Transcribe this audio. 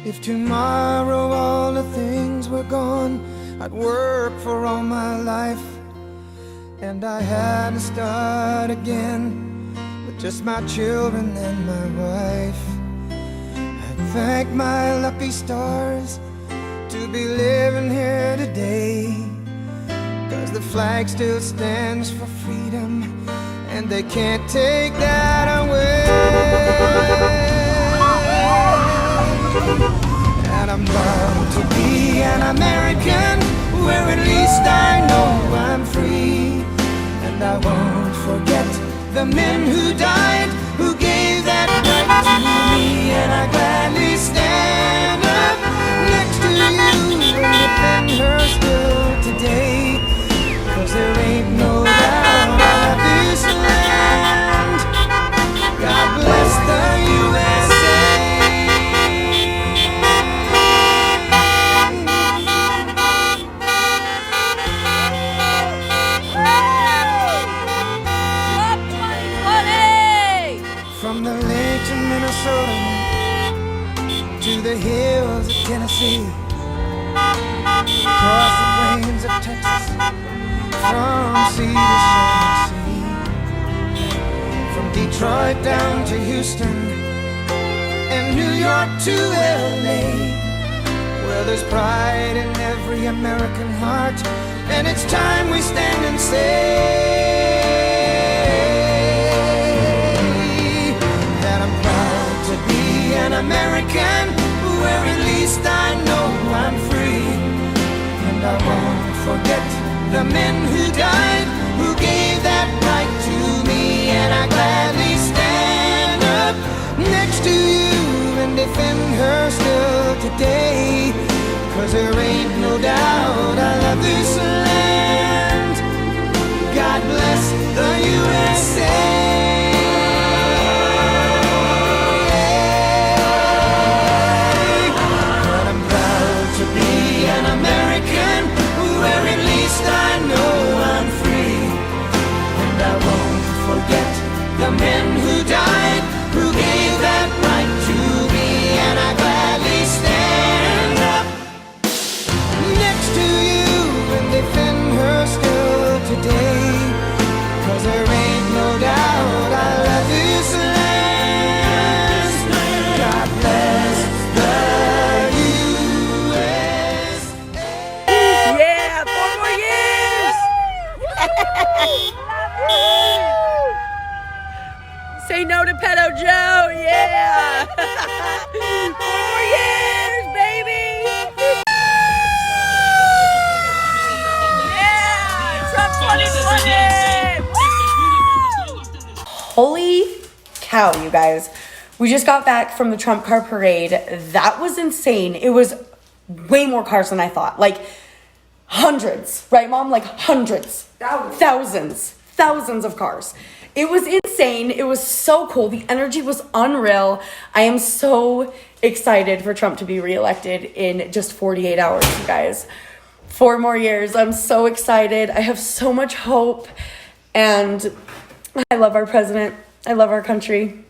If tomorrow all the things were gone, I'd work for all my life, and I had to start again with just my children and my wife. I thank my lucky stars to be living here today, 'cause the flag still stands for freedom, and they can't take that away. And I'm proud to be an American, where at least I know I'm free. And I won't forget the men who died, who gave that right to me. And I gladly stand up next to you and defend her still today, 'cause there ain't no doubt I love this land. God bless the USA. From the lakes of Minnesota to the hills of Tennessee, across the plains of Texas, from sea to shining sea, from Detroit down to Houston and New York to LA. Well, there's pride in every American heart, and it's time we stand and say that I'm proud to be an American, where at least I know I'm free. And I won't forget the men who died, who gave that right to me. And I gladly stand up next to you and defend her still today, 'cause there ain't no doubt I love this land. God bless the USA. The men who died, who gave that right to me. And I gladly stand up next to you and defend her still today, 'cause there ain't no doubt I love this land. God bless the USA. Yeah, 4 more years. Say no to Pedo Joe, yeah! 4 more years, baby! Yeah! Trump 2020! Holy cow, you guys. We just got back from the Trump car parade. That was insane. It was way more cars than I thought. Like, hundreds, right, Mom? Like, hundreds. Thousands of cars. It was insane. It was so cool. The energy was unreal. I am so excited for Trump to be reelected in just 48 hours, you guys. 4 more years. I'm so excited. I have so much hope. And I love our president. I love our country.